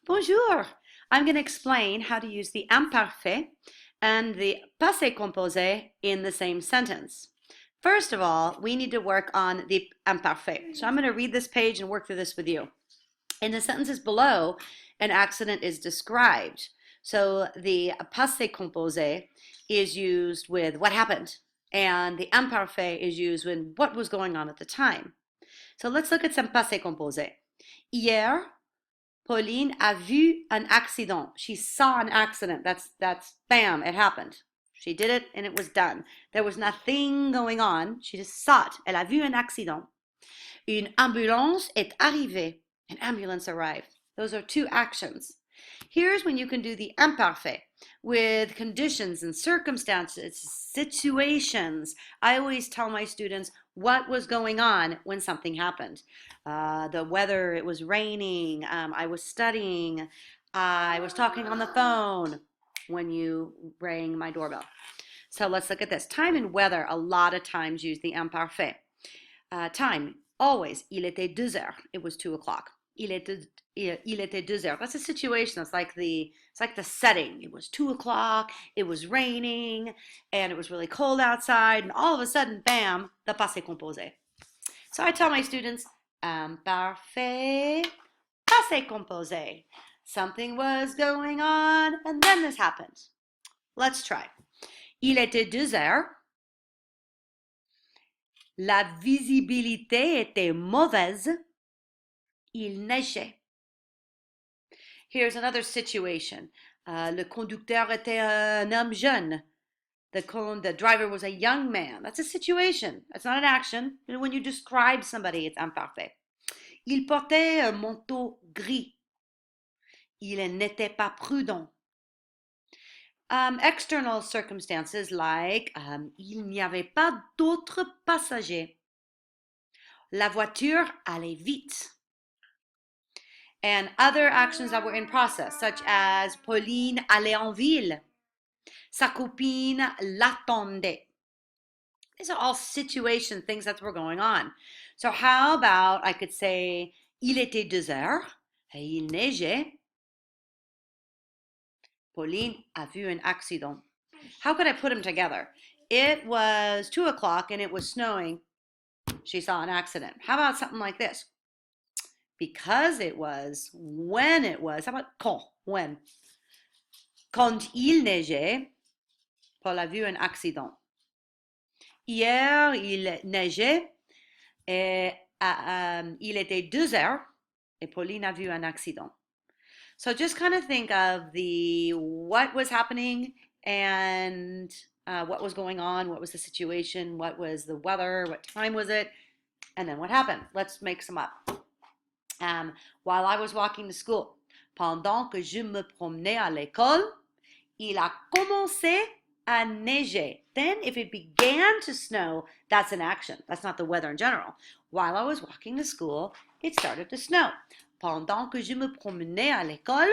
Bonjour! I'm going to explain how to use the imparfait and the passé composé in the same sentence. First of all, we need to work on the imparfait. So I'm going to read this page and work through this with you. In the sentences below, an accident is described. So the passé composé is used with what happened, and the imparfait is used with what was going on at the time. So let's look at some passé composé. Hier, Pauline a vu un accident. She saw an accident. That's bam, it happened. She did it and it was done. There was nothing going on. She just saw it. Elle a vu un accident. Une ambulance est arrivée. An ambulance arrived. Those are two actions. Here's when you can do the imparfait with conditions and circumstances, situations. I always tell my students what was going on when something happened. The weather, it was raining, I was studying, I was talking on the phone when you rang my doorbell. So let's look at this. Time and weather, a lot of times use the imparfait. Time, always, il était 2 heures. It was 2 o'clock. Il était 2 heures. That's a situation. It's like the setting. It was 2 o'clock. It was raining, and it was really cold outside. And all of a sudden, bam, the passé composé. So I tell my students, imparfait, passé composé. Something was going on, and then this happened. Let's try. Il était 2 heures. La visibilité était mauvaise. Il neigeait. Here's another situation. Le conducteur était un homme jeune. The driver was a young man. That's a situation. That's not an action. When you describe somebody, it's imparfait. Il portait un manteau gris. Il n'était pas prudent. External circumstances like il n'y avait pas d'autres passagers. La voiture allait vite. And other actions that were in process, such as Pauline allait en ville. Sa copine l'attendait. These are all situation things that were going on. So how about I could say, il était 2 heures et il neigeait. Pauline a vu un accident. How could I put them together? It was 2 o'clock and it was snowing. She saw an accident. How about something like this? Because it was, when it was, how about quand, when? Quand il neigeait, Paul a vu un accident. Hier, il neigeait et il était 2 heures et Pauline a vu un accident. So just kind of think of the what was happening and what was going on, what was the situation, what was the weather, what time was it, and then what happened. Let's make some up. While I was walking to school, pendant que je me promenais à l'école, il a commencé à neiger. Then if it began to snow, that's an action. That's not the weather in general. While I was walking to school, it started to snow. Pendant que je me promenais à l'école,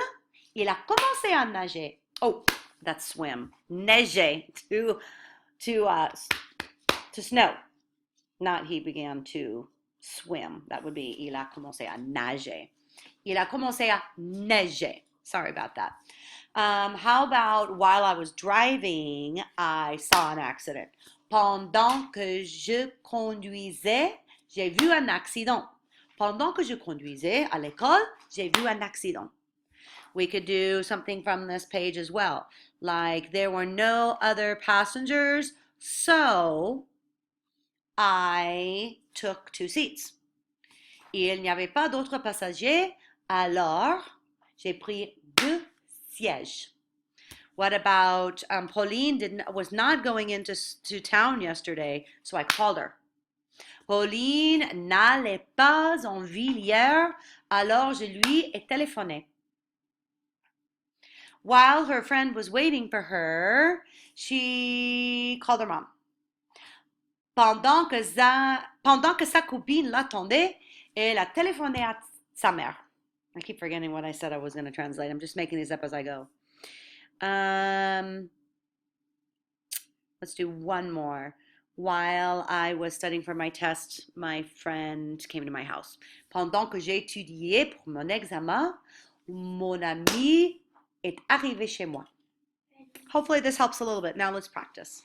il a commencé à neiger. Oh, that's swim. Neiger, to snow. Not he began to swim. That would be il a commencé à nager. Il a commencé à neiger. Sorry about that. How about while I was driving, I saw an accident. Pendant que je conduisais, j'ai vu un accident. Pendant que je conduisais à l'école, j'ai vu un accident. We could do something from this page as well. Like there were no other passengers, so I took 2 seats. Il n'y avait pas d'autres passagers, alors j'ai pris 2 sièges. What about Pauline was not going into town yesterday, so I called her. Pauline n'allait pas en ville hier, alors je lui ai téléphoné. While her friend was waiting for her, she called her mom. Pendant que sa copine l'attendait, elle a téléphoné à sa mère. I keep forgetting what I said I was going to translate. I'm just making these up as I go. Let's do one more. While I was studying for my test, my friend came to my house. Pendant que j'étudiais pour mon examen, Mon ami est arrivé chez moi. Hopefully this helps a little bit. Now let's practice.